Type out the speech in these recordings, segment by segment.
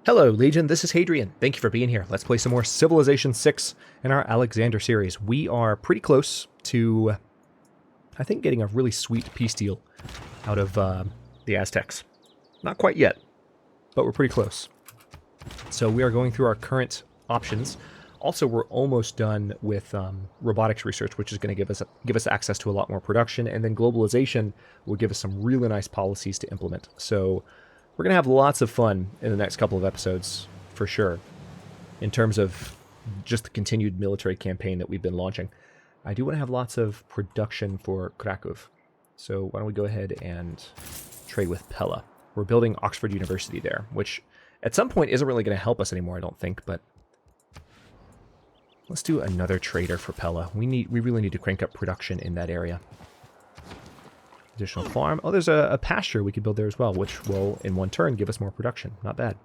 Hello, Legion. This is Hadrian. Thank you for being here. Let's play some more Civilization 6 in our Alexander series. We are pretty close to, I think, getting a really sweet peace deal out of the Aztecs. Not quite yet, but we're pretty close. So we are going through our current options. Also, we're almost done with robotics research, which is going to give us access to a lot more production, and then globalization will give us some really nice policies to implement. So we're going to have lots of fun in the next couple of episodes, for sure, in terms of just the continued military campaign that we've been launching. I do want to have lots of production for Krakow. So why don't we go ahead and trade with Pella. We're building Oxford University there, which at some point isn't really going to help us anymore, I don't think, but let's do another trader for Pella. We really need to crank up production in that area. Additional farm. Oh, there's a pasture we could build there as well, which will, in one turn, give us more production. Not bad.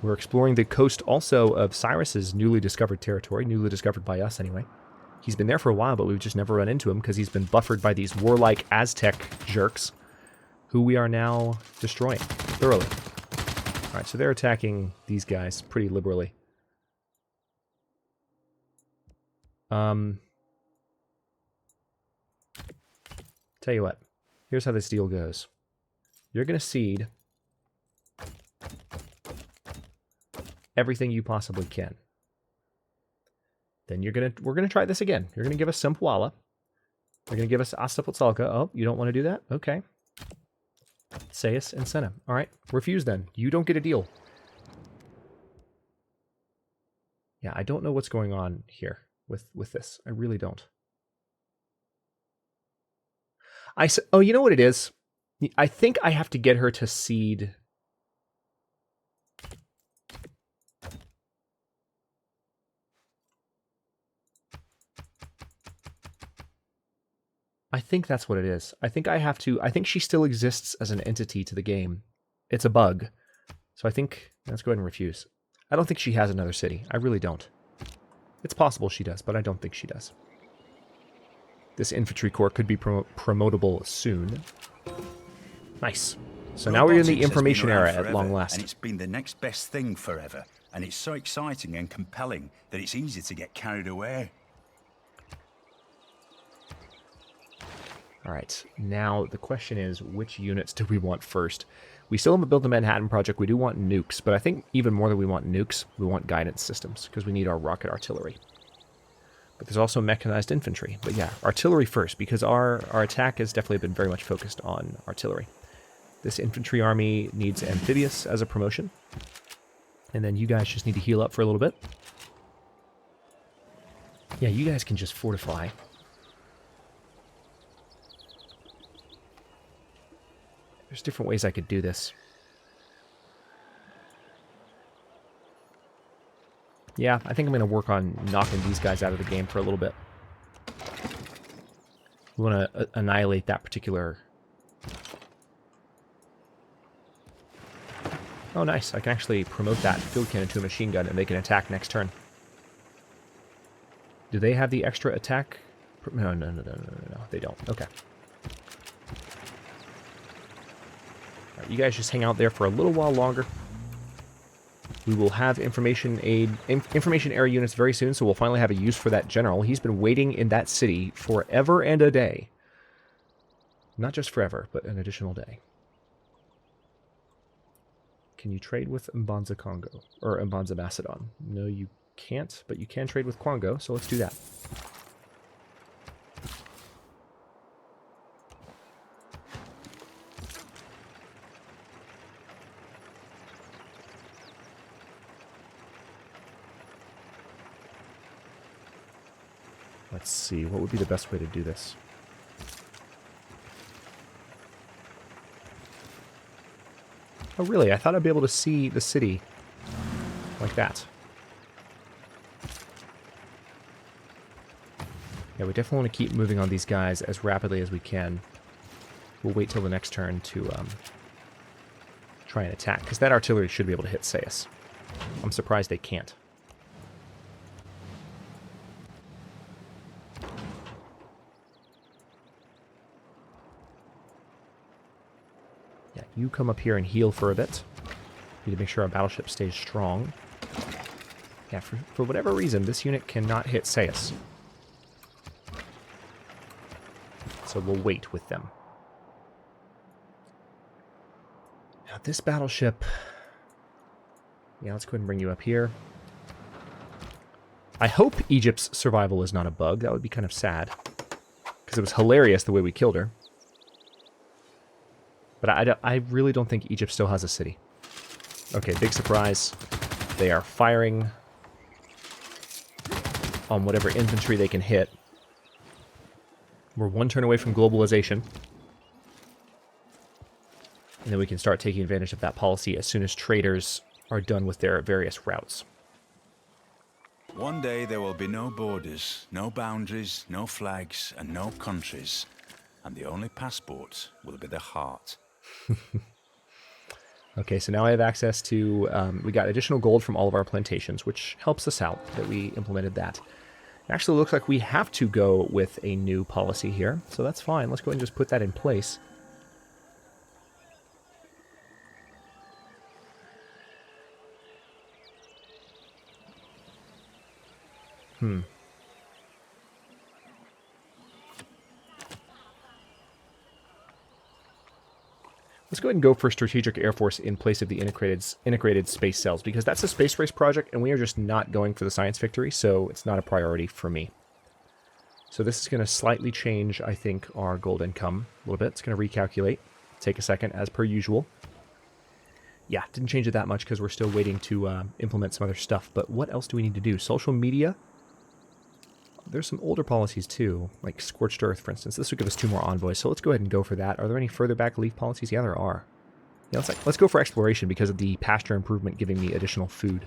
We're exploring the coast also of Cyrus's newly discovered territory, newly discovered by us anyway. He's been there for a while, but we've just never run into him because he's been buffered by these warlike Aztec jerks who we are now destroying thoroughly. All right, so they're attacking these guys pretty liberally. Tell you what, here's how this deal goes. You're going to cede everything you possibly can. Then we're going to try this again. You're going to give us Simpwala. You're going to give us Aztapotlalca. Oh, you don't want to do that? Okay. Sayus and Senna. All right, refuse then. You don't get a deal. Yeah, I don't know what's going on here with this. I really don't. Oh, you know what it is? I think I have to get her to cede. I think that's what it is. I think she still exists as an entity to the game. It's a bug. So I think, let's go ahead and refuse. I don't think she has another city. I really don't. It's possible she does, but I don't think she does. This infantry corps could be promotable soon. Nice. So now we're in the information era at long last. And it's been the next best thing forever. And it's so exciting and compelling that it's easy to get carried away. All right, now the question is, which units do we want first? We still haven't built the Manhattan Project. We do want nukes, but I think even more than we want nukes, we want guidance systems, because we need our rocket artillery. But there's also mechanized infantry. But yeah, artillery first, because our attack has definitely been very much focused on artillery. This infantry army needs amphibious as a promotion. And then you guys just need to heal up for a little bit. Yeah, you guys can just fortify. There's different ways I could do this. Yeah, I think I'm going to work on knocking these guys out of the game for a little bit. We want to annihilate that particular... Oh, nice. I can actually promote that field cannon to a machine gun and they can attack next turn. Do they have the extra attack? No, they don't. Okay. You guys just hang out there for a little while longer. We will have information era units very soon, so we'll finally have a use for that general. He's been waiting in that city forever and a day. Not just forever, but an additional day. Can you trade with Mbanza Congo? Or Mbanza Macedon? No, you can't, but you can trade with Congo, so let's do that. Let's see, what would be the best way to do this? Oh, really? I thought I'd be able to see the city like that. Yeah, we definitely want to keep moving on these guys as rapidly as we can. We'll wait till the next turn to try and attack, because that artillery should be able to hit Sayus. I'm surprised they can't. You come up here and heal for a bit. Need to make sure our battleship stays strong. Yeah, for whatever reason, this unit cannot hit Sais. So we'll wait with them. Now this battleship... Yeah, let's go ahead and bring you up here. I hope Egypt's survival is not a bug. That would be kind of sad. Because it was hilarious the way we killed her. But I really don't think Egypt still has a city. Okay, big surprise. They are firing on whatever infantry they can hit. We're one turn away from globalization. And then we can start taking advantage of that policy as soon as traders are done with their various routes. One day there will be no borders, no boundaries, no flags, and no countries. And the only passport will be the heart. Okay, so now I have access to... we got additional gold from all of our plantations, which helps us out that we implemented that. It actually looks like we have to go with a new policy here, so that's fine. Let's go ahead and just put that in place. Let's go ahead and go for Strategic Air Force in place of the integrated space cells, because that's a space race project, and we are just not going for the science victory, so it's not a priority for me. So this is going to slightly change, I think, our gold income a little bit. It's going to recalculate. Take a second, as per usual. Yeah, didn't change it that much because we're still waiting to implement some other stuff. But what else do we need to do? Social media? There's some older policies too, like Scorched Earth, for instance. This would give us 2 more envoys, so let's go ahead and go for that. Are there any further back leaf policies? Yeah, there are. Yeah, let's go for exploration because of the pasture improvement giving me additional food.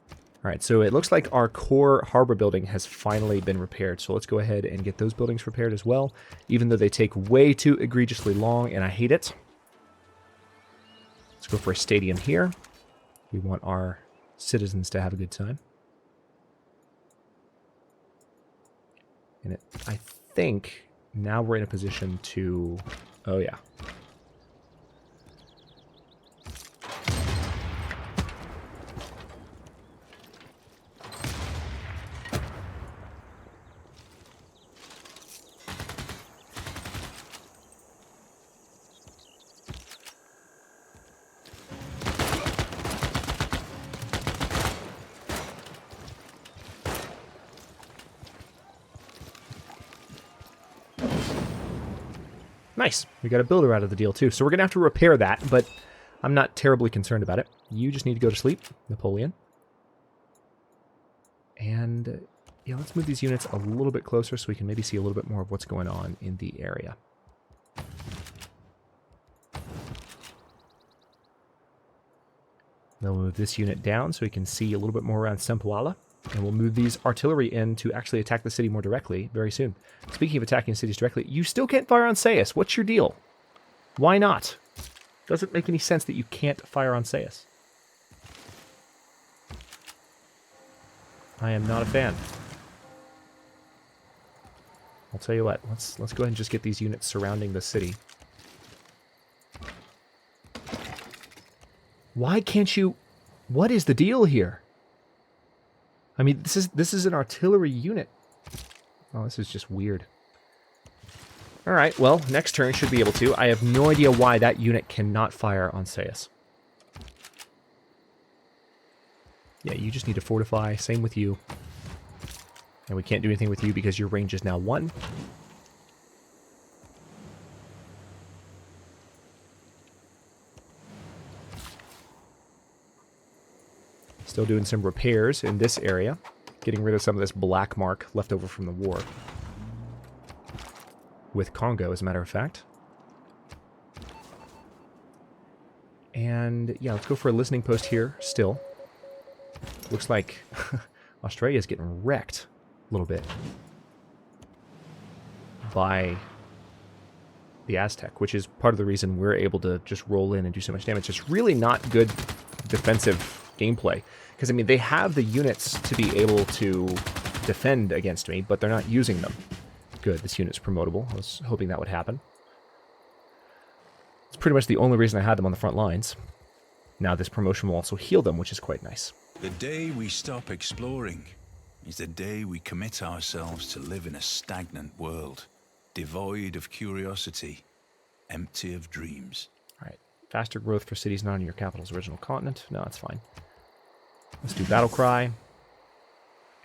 All right, so it looks like our core harbor building has finally been repaired, so let's go ahead and get those buildings repaired as well, even though they take way too egregiously long, and I hate it. Let's go for a stadium here. We want our citizens to have a good time. And I think now we're in a position to... Oh, yeah. Nice. We got a builder out of the deal, too. So we're going to have to repair that, but I'm not terribly concerned about it. You just need to go to sleep, Napoleon. And, yeah, let's move these units a little bit closer so we can maybe see a little bit more of what's going on in the area. Then we'll move this unit down so we can see a little bit more around Sempoala. And we'll move these artillery in to actually attack the city more directly very soon. Speaking of attacking cities directly, you still can't fire on Sais. What's your deal? Why not? Doesn't make any sense that you can't fire on Sais. I am not a fan. I'll tell you what, let's go ahead and just get these units surrounding the city. Why can't you... What is the deal here? I mean, this is an artillery unit. Oh, this is just weird. Alright, well, next turn should be able to. I have no idea why that unit cannot fire on Sais. Yeah, you just need to fortify. Same with you. And we can't do anything with you because your range is now 1. Still doing some repairs in this area. Getting rid of some of this black mark left over from the war. With Congo, as a matter of fact. And, yeah, let's go for a listening post here, still. Looks like Australia's getting wrecked a little bit by the Aztec, which is part of the reason we're able to just roll in and do so much damage. It's really not good defensive gameplay. Because, I mean, they have the units to be able to defend against me, but they're not using them. Good, this unit's promotable. I was hoping that would happen. It's pretty much the only reason I had them on the front lines. Now this promotion will also heal them, which is quite nice. The day we stop exploring is the day we commit ourselves to live in a stagnant world, devoid of curiosity, empty of dreams. All right, faster growth for cities not on your capital's original continent. No, that's fine. Let's do Battle Cry.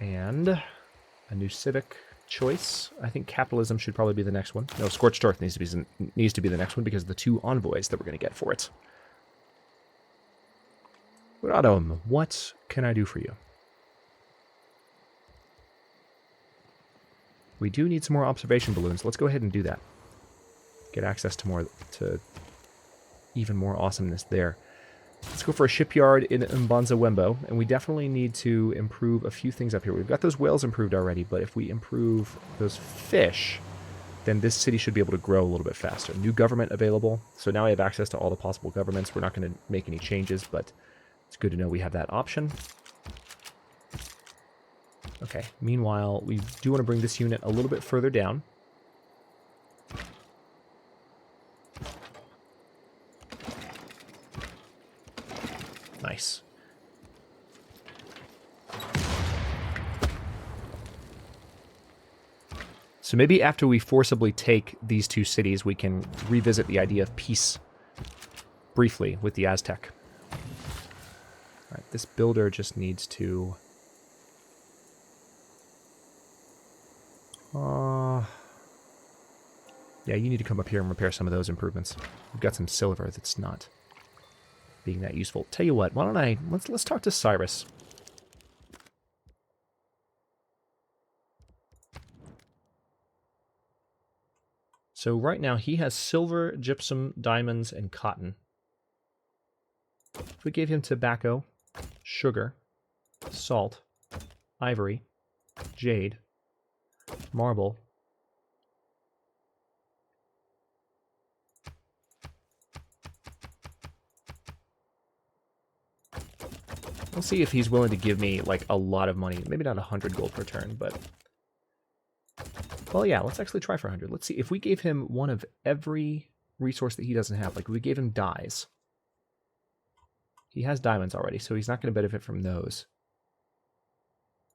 And a new civic choice. I think capitalism should probably be the next one. No, Scorched Earth needs to be the next one because of the 2 envoys that we're going to get for it. Radom, what can I do for you? We do need some more observation balloons. Let's go ahead and do that. Get access to even more awesomeness there. Let's go for a shipyard in Mbanza Wembo, and we definitely need to improve a few things up here. We've got those whales improved already, but if we improve those fish, then this city should be able to grow a little bit faster. New government available, so now we have access to all the possible governments. We're not going to make any changes, but it's good to know we have that option. Okay, meanwhile, we do want to bring this unit a little bit further down. Nice. So maybe after we forcibly take these 2 cities, we can revisit the idea of peace briefly with the Aztec. All right, this builder just needs to... yeah, you need to come up here and repair some of those improvements. We've got some silver that's not being that useful. Tell you what, why don't let's talk to Cyrus. So right now he has silver, gypsum, diamonds, and cotton. If we gave him tobacco, sugar, salt, ivory, jade, marble, we'll see if he's willing to give me, like, a lot of money. Maybe not 100 gold per turn, but... well, yeah, let's actually try for 100. Let's see. If we gave him one of every resource that he doesn't have, like, we gave him dyes. He has diamonds already, so he's not going to benefit from those.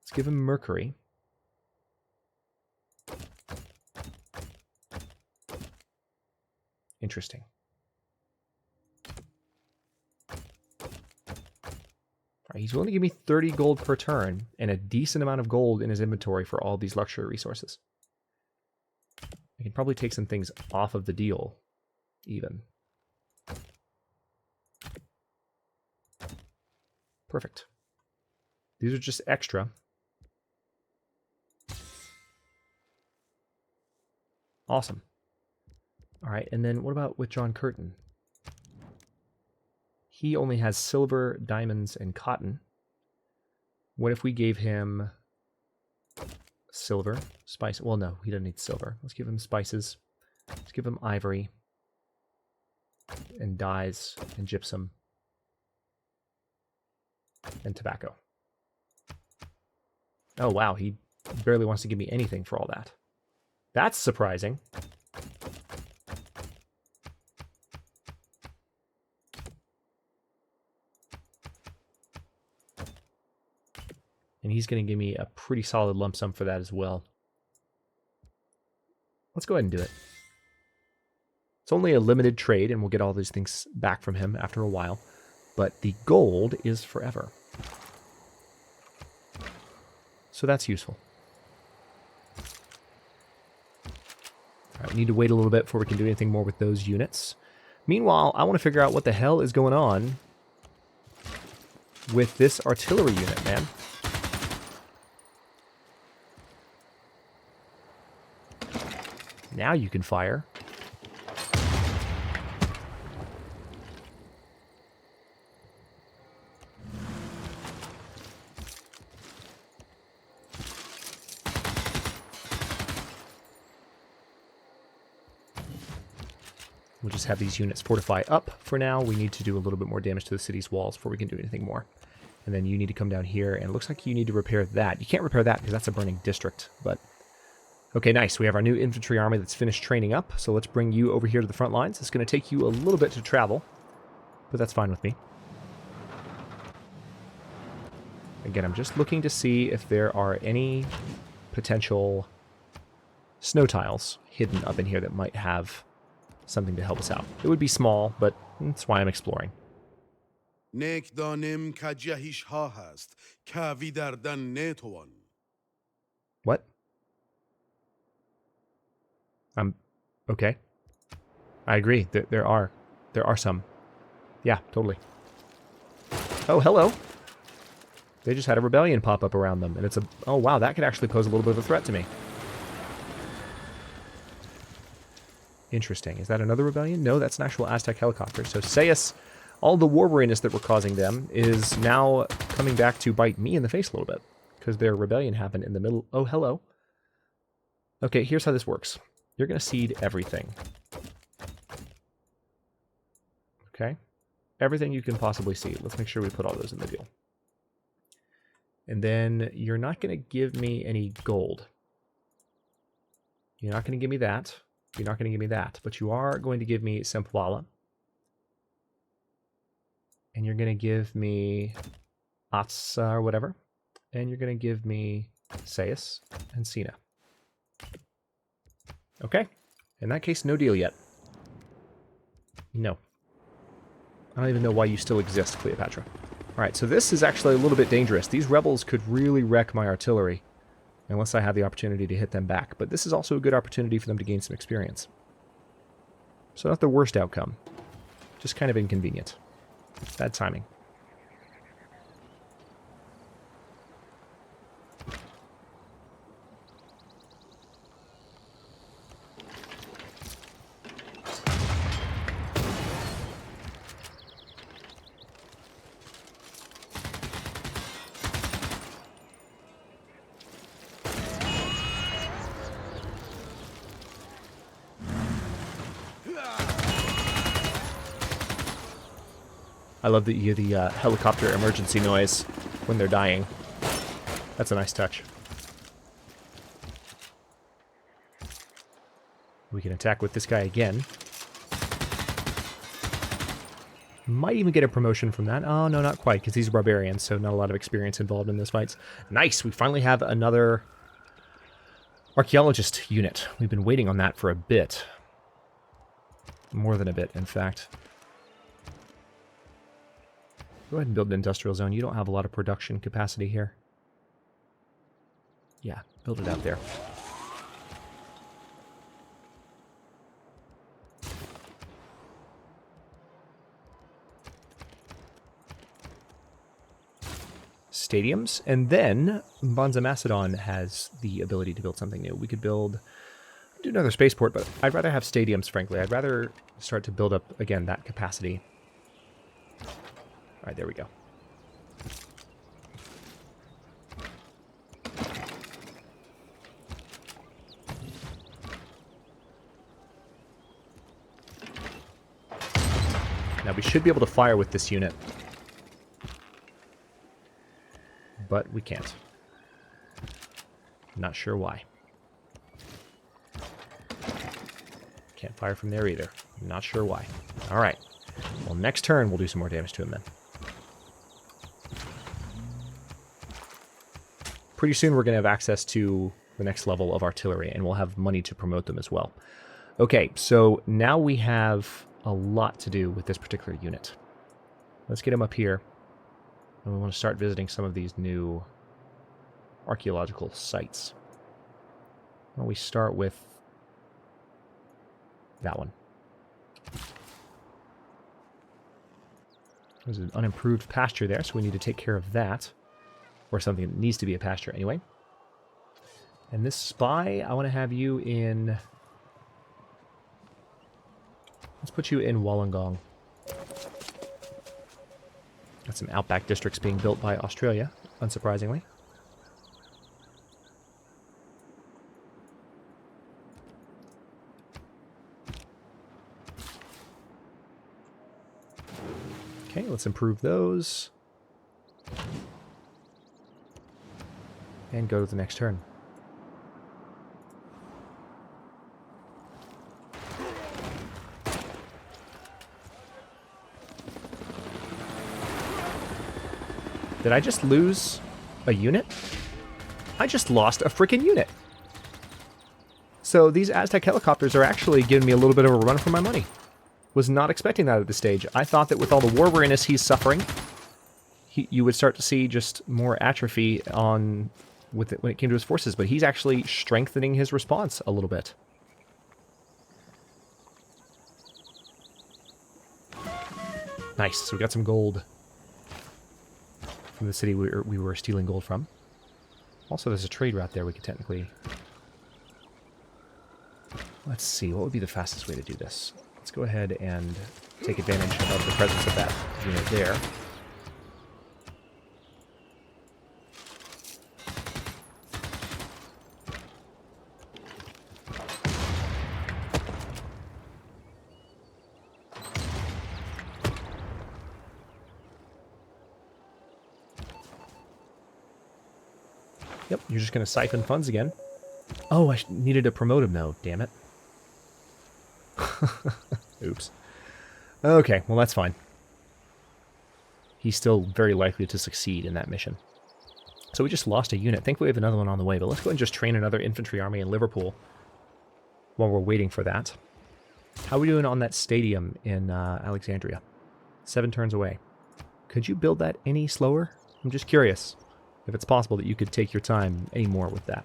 Let's give him mercury. Interesting. Right, he's willing to give me 30 gold per turn and a decent amount of gold in his inventory for all these luxury resources. I can probably take some things off of the deal, even. Perfect. These are just extra. Awesome. All right, and then what about with John Curtin? He only has silver, diamonds, and cotton. What if we gave him silver, spice? Well, no, he doesn't need silver. Let's give him spices. Let's give him ivory and dyes and gypsum and tobacco. Oh, wow, he barely wants to give me anything for all that. That's surprising. And he's going to give me a pretty solid lump sum for that as well. Let's go ahead and do it. It's only a limited trade, and we'll get all these things back from him after a while. But the gold is forever. So that's useful. All right, we need to wait a little bit before we can do anything more with those units. Meanwhile, I want to figure out what the hell is going on with this artillery unit, man. Now you can fire. We'll just have these units fortify up for now. We need to do a little bit more damage to the city's walls before we can do anything more. And then you need to come down here, and it looks like you need to repair that. You can't repair that because that's a burning district, but Okay, nice. We have our new infantry army that's finished training up, so let's bring you over here to the front lines. It's going to take you a little bit to travel, but that's fine with me. Again, I'm just looking to see if there are any potential snow tiles hidden up in here that might have something to help us out. It would be small, but that's why I'm exploring. What? Okay. I agree. There are some. Yeah, totally. Oh, hello. They just had a rebellion pop up around them, and it's a... Oh, wow, that could actually pose a little bit of a threat to me. Interesting. Is that another rebellion? No, that's an actual Aztec helicopter. So Sayus, all the war weariness that we're causing them is now coming back to bite me in the face a little bit, because their rebellion happened in the middle... Oh, hello. Okay, here's how this works. You're going to seed everything. Okay? Everything you can possibly seed. Let's make sure we put all those in the deal. And then you're not going to give me any gold. You're not going to give me that. You're not going to give me that. But you are going to give me Sempwala. And you're going to give me Atsa or whatever. And you're going to give me Sayus and Sina. Okay. In that case, no deal yet. No. I don't even know why you still exist, Cleopatra. Alright, so this is actually a little bit dangerous. These rebels could really wreck my artillery unless I have the opportunity to hit them back. But this is also a good opportunity for them to gain some experience. So not the worst outcome. Just kind of inconvenient. Bad timing. I love that you hear the helicopter emergency noise when they're dying. That's a nice touch. We can attack with this guy again. Might even get a promotion from that. Oh, no, not quite, because he's a barbarian, so not a lot of experience involved in those fights. Nice! We finally have another archaeologist unit. We've been waiting on that for a bit. More than a bit, in fact. Go ahead and build an industrial zone. You don't have a lot of production capacity here. Yeah, build it out there. Stadiums, and then Bonza Macedon has the ability to build something new. We could do another spaceport, but I'd rather have stadiums, frankly. I'd rather start to build up, again, that capacity. All right, there we go. Now we should be able to fire with this unit. But we can't. Not sure why. Can't fire from there either. Not sure why. Alright. Well, next turn we'll do some more damage to him then. Pretty soon we're going to have access to the next level of artillery, and we'll have money to promote them as well. Okay, so now we have a lot to do with this particular unit. Let's get him up here. And we want to start visiting some of these new archaeological sites. Why don't we start with that one. There's an unimproved pasture there, so we need to take care of that. Or something that needs to be a pasture anyway. And this spy, I want to have you in... Let's put you in Wollongong. Got some outback districts being built by Australia, unsurprisingly. Okay, let's improve those. And go to the next turn. Did I just lose a unit? I just lost a freaking unit. So these Aztec helicopters are actually giving me a little bit of a run for my money. Was not expecting that at this stage. I thought that with all the war weariness he's suffering, you would start to see just more atrophy on with it when it came to his forces, but he's actually strengthening his response a little bit. Nice. So we got some gold from the city we were stealing gold from. Also, there's a trade route there we could technically... Let's see, what would be the fastest way to do this? Let's go ahead and take advantage of the presence of that unit there. Yep, you're just going to siphon funds again. Oh, I needed to promote him, though. Damn it. Oops. Okay, well, that's fine. He's still very likely to succeed in that mission. So we just lost a unit. Thankfully, we have another one on the way, but let's go ahead and just train another infantry army in Liverpool while we're waiting for that. How are we doing on that stadium in Alexandria? 7 turns away. Could you build that any slower? I'm just curious if it's possible that you could take your time any more with that.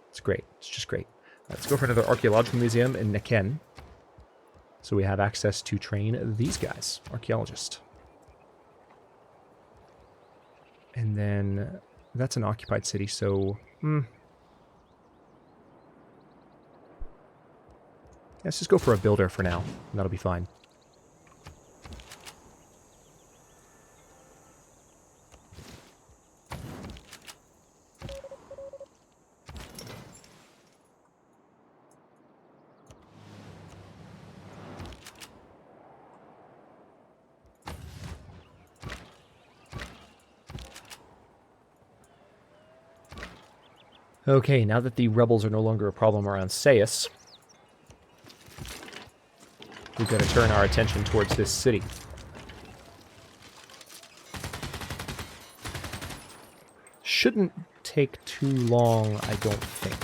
It's great. It's just great. Let's go for another archaeological museum in Neken. So we have access to train these guys, archaeologists. And then that's an occupied city, so... Let's just go for a builder for now, and that'll be fine. Okay, now that the rebels are no longer a problem around Sais, we've got to turn our attention towards this city. Shouldn't take too long, I don't think.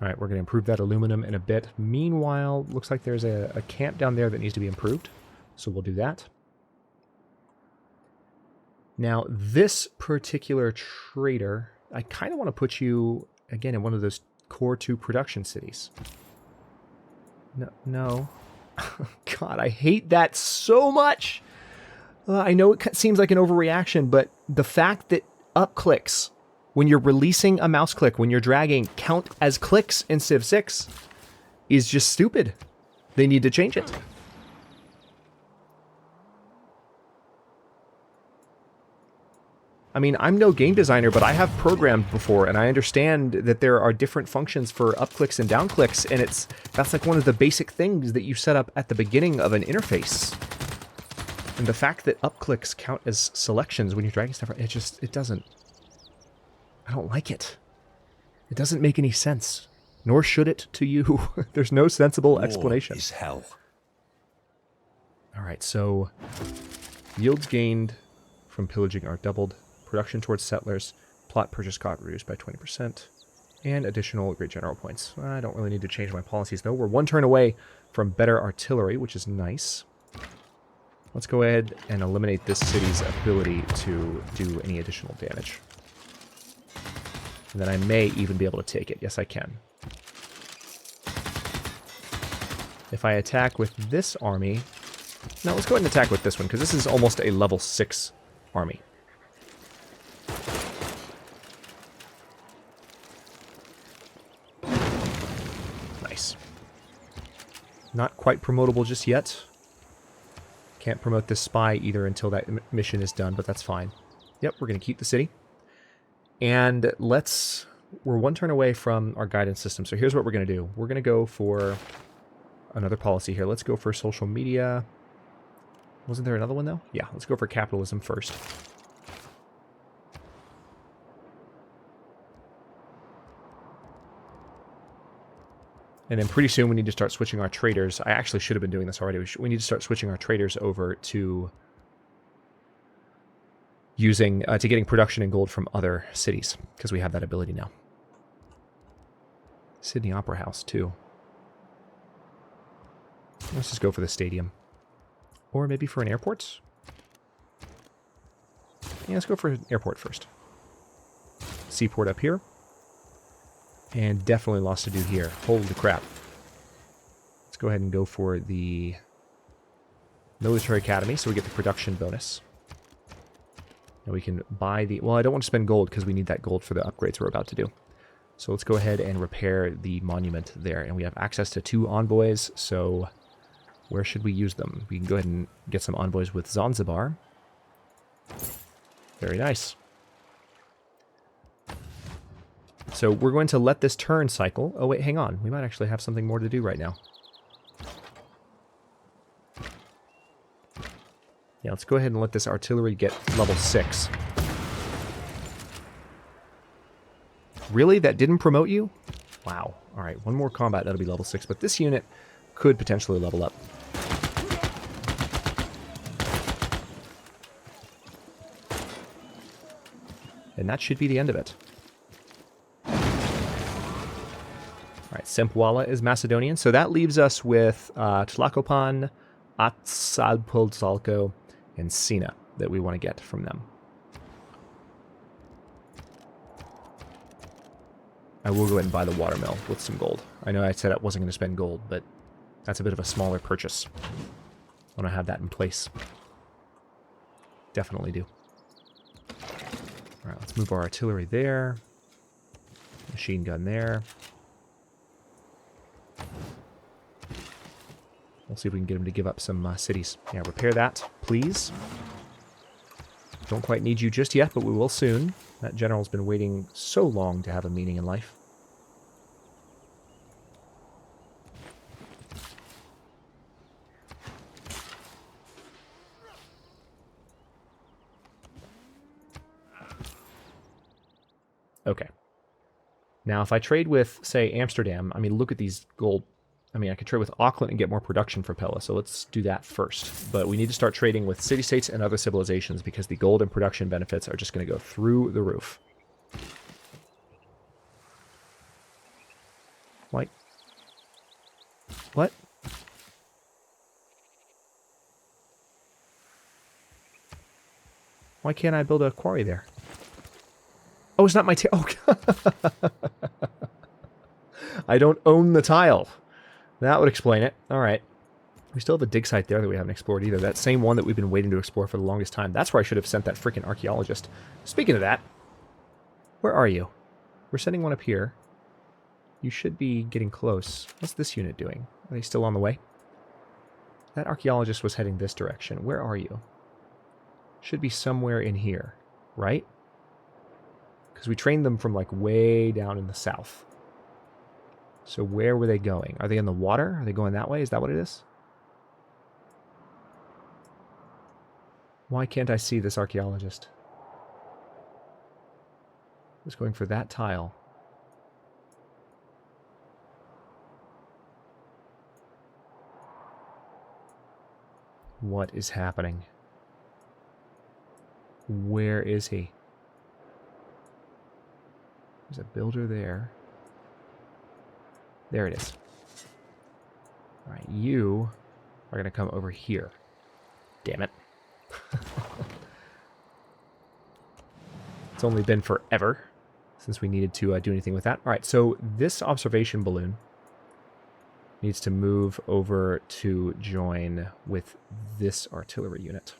All right, we're going to improve that aluminum in a bit. Meanwhile, looks like there's a camp down there that needs to be improved, so we'll do that. Now, this particular trader, I kind of want to put you, again, in one of those core 2 production cities. No. God, I hate that so much! I know it seems like an overreaction, but the fact that up clicks, when you're releasing a mouse click, when you're dragging, count as clicks in Civ 6 is just stupid. They need to change it. I mean, I'm no game designer, but I have programmed before, and I understand that there are different functions for up clicks and down clicks, and that's like one of the basic things that you set up at the beginning of an interface. And the fact that up clicks count as selections when you're dragging stuff, it doesn't... I don't like it. It doesn't make any sense. Nor should it to you. There's no sensible explanation. War is hell. Alright, so... Yields gained from pillaging are doubled. Production towards settlers. Plot purchase got reduced by 20%. And additional great general points. I don't really need to change my policies, though. We're 1 turn away from better artillery, which is nice. Let's go ahead and eliminate this city's ability to do any additional damage. And then I may even be able to take it. Yes, I can. If I attack with this army... No, let's go ahead and attack with this one, because this is almost a level 6 army. Nice. Not quite promotable just yet. Can't promote this spy either until that mission is done, but that's fine. Yep, we're going to keep the city. And we're one turn away from our guidance system. So here's what we're going to do. We're going to go for another policy here. Let's go for social media. Wasn't there another one, though? Yeah, let's go for capitalism first. And then pretty soon we need to start switching our traders. I actually should have been doing this already. We need to start switching our traders over to getting production in gold from other cities, because we have that ability now. Sydney Opera House, too. Let's just go for the stadium. Or maybe for an airport? Yeah, let's go for an airport first. Seaport up here. And definitely lots to do here. Holy crap. Let's go ahead and go for the military academy so we get the production bonus. And we can buy the... Well, I don't want to spend gold because we need that gold for the upgrades we're about to do. So let's go ahead and repair the monument there. And we have access to 2 envoys, so where should we use them? We can go ahead and get some envoys with Zanzibar. Very nice. So we're going to let this turn cycle. Oh, wait, hang on. We might actually have something more to do right now. Yeah, let's go ahead and let this artillery get level 6. Really? That didn't promote you? Wow. All right, one more combat, that'll be level 6. But this unit could potentially level up. And that should be the end of it. All right, Sempwala is Macedonian. So that leaves us with Tlacopan, Azcapotzalco, and Sina that we want to get from them. I will go ahead and buy the watermill with some gold. I know I said I wasn't going to spend gold, but that's a bit of a smaller purchase. I want to have that in place. Definitely do. All right, let's move our artillery there. Machine gun there. We'll see if we can get him to give up some cities. Yeah, repair that, please. Don't quite need you just yet, but we will soon. That general's been waiting so long to have a meaning in life. Okay. Now, if I trade with, say, Amsterdam, I mean, look at these gold. I mean, I could trade with Auckland and get more production for Pella, so let's do that first. But we need to start trading with city-states and other civilizations because the gold and production benefits are just going to go through the roof. Like, what? Why can't I build a quarry there? Oh, it's not my tile. Oh, I don't own the tile. That would explain it. All right. We still have a dig site there that we haven't explored either. That same one that we've been waiting to explore for the longest time. That's where I should have sent that freaking archaeologist. Speaking of that, where are you? We're sending one up here. You should be getting close. What's this unit doing? Are they still on the way? That archaeologist was heading this direction. Where are you? Should be somewhere in here, right? Because we trained them from like way down in the south. So where were they going? Are they in the water? Are they going that way? Is that what it is? Why can't I see this archaeologist? I was going for that tile. What is happening? Where is he? There's a builder there. There it is. All right, you are going to come over here. Damn it. It's only been forever since we needed to do anything with that. All right, so this observation balloon needs to move over to join with this artillery unit.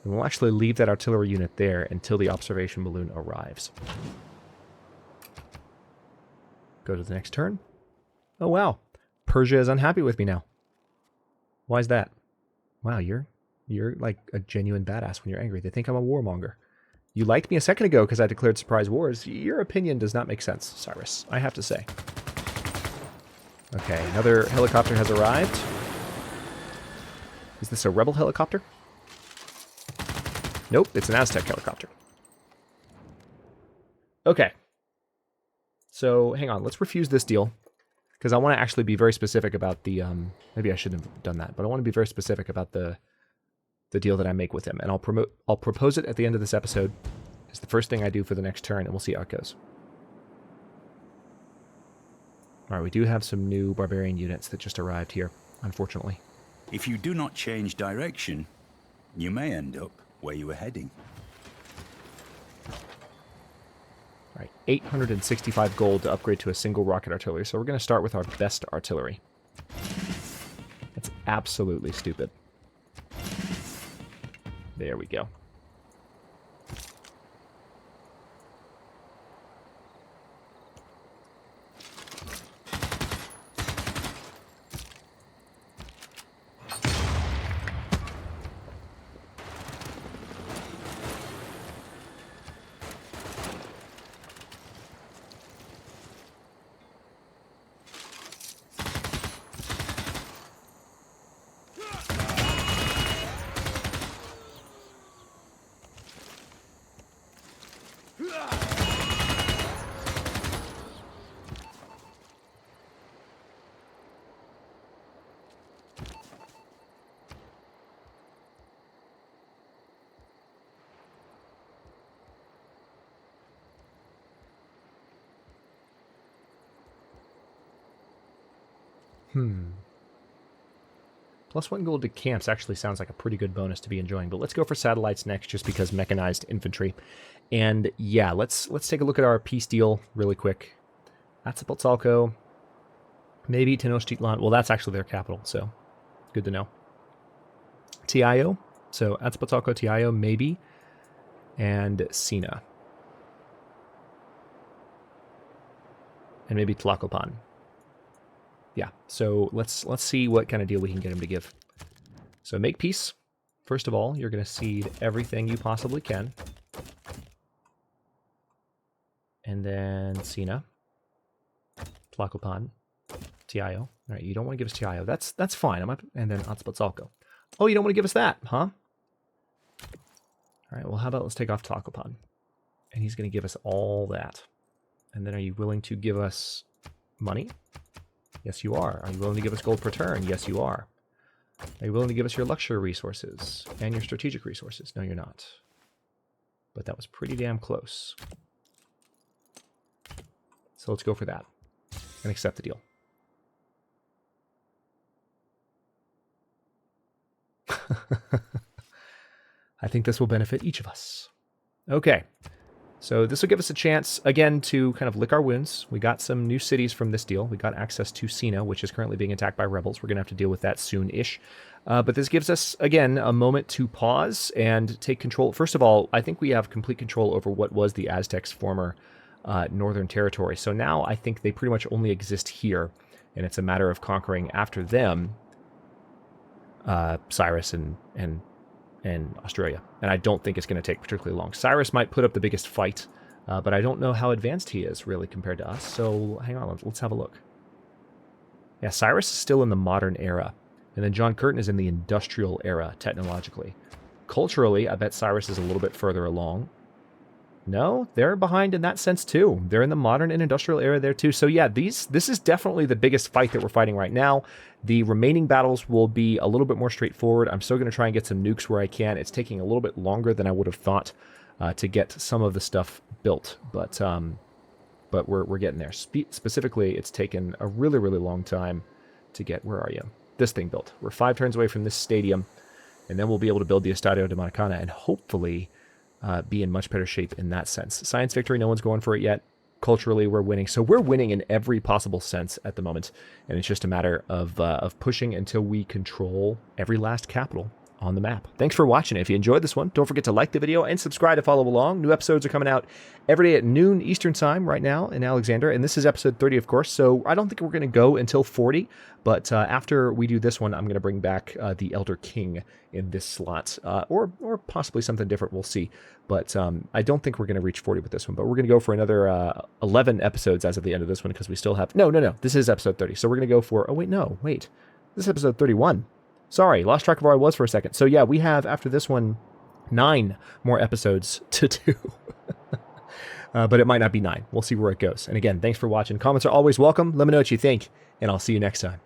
And we'll actually leave that artillery unit there until the observation balloon arrives. Go to the next turn. Oh, wow. Persia is unhappy with me now. Why is that? Wow, you're like a genuine badass when you're angry. They think I'm a warmonger. You liked me a second ago because I declared surprise wars. Your opinion does not make sense, Cyrus, I have to say. Okay, another helicopter has arrived. Is this a rebel helicopter? Nope, it's an Aztec helicopter. Okay. So, hang on, let's refuse this deal. Because I want to actually be very specific about the, maybe I shouldn't have done that, but I want to be very specific about the deal that I make with him. And I'll propose it at the end of this episode. It's the first thing I do for the next turn, and we'll see how it goes. Alright, we do have some new barbarian units that just arrived here, unfortunately. If you do not change direction, you may end up where you were heading. Alright, 865 gold to upgrade to a single rocket artillery. So we're going to start with our best artillery. That's absolutely stupid. There we go. +1 gold to camps actually sounds like a pretty good bonus to be enjoying, but let's go for satellites next just because mechanized infantry. And yeah, let's take a look at our peace deal really quick. Azcapotzalco, maybe Tenochtitlan. Well, that's actually their capital, so good to know. Tio, so Azcapotzalco, Tio, maybe, and Sina. And maybe Tlacopan. Yeah, so let's see what kind of deal we can get him to give. So make peace. First of all, you're going to cede everything you possibly can. And then Sina. Tlacopan. Tio. All right, you don't want to give us Tio. That's fine. And then Azcapotzalco. Oh, you don't want to give us that, huh? All right, well, how about let's take off Tlacopan. And he's going to give us all that. And then are you willing to give us money? Yes, you are. Are you willing to give us gold per turn? Yes, you are. Are you willing to give us your luxury resources and your strategic resources? No, you're not. But that was pretty damn close. So let's go for that and accept the deal. I think this will benefit each of us. Okay. So this will give us a chance, again, to kind of lick our wounds. We got some new cities from this deal. We got access to Sina, which is currently being attacked by rebels. We're going to have to deal with that soon-ish. But this gives us, again, a moment to pause and take control. First of all, I think we have complete control over what was the Aztecs' former northern territory. So now I think they pretty much only exist here, and it's a matter of conquering after them Cyrus and Australia. And I don't think it's going to take particularly long. Cyrus might put up the biggest fight, but I don't know how advanced he is really compared to us. So hang on, let's have a look. Yeah, Cyrus is still in the modern era. And then John Curtin is in the industrial era, technologically. Culturally, I bet Cyrus is a little bit further along. No, they're behind in that sense too. They're in the modern and industrial era there too. So yeah, this is definitely the biggest fight that we're fighting right now. The remaining battles will be a little bit more straightforward. I'm still going to try and get some nukes where I can. It's taking a little bit longer than I would have thought to get some of the stuff built, but we're getting there. Specifically, it's taken a really, really long time to get, where are you? This thing built. We're 5 turns away from this stadium, and then we'll be able to build the Estadio de Maracana and hopefully be in much better shape in that sense. Science victory, no one's going for it yet. Culturally, we're winning. So we're winning in every possible sense at the moment. And it's just a matter of pushing until we control every last capital on the map. Thanks for watching. If you enjoyed this one, don't forget to like the video and subscribe to follow along. New episodes are coming out every day at noon Eastern time right now in Alexander, and this is episode 30, of course, so I don't think we're going to go until 40, but after we do this one, I'm going to bring back the Elder King in this slot, or possibly something different, we'll see, but I don't think we're going to reach 40 with this one, but we're going to go for another 11 episodes as of the end of this one, because we still have, no, this is episode 30, so we're going to go for, wait, this is episode 31. Sorry, lost track of where I was for a second. So yeah, we have, after this one, 9 more episodes to do. But it might not be 9. We'll see where it goes. And again, thanks for watching. Comments are always welcome. Let me know what you think, and I'll see you next time.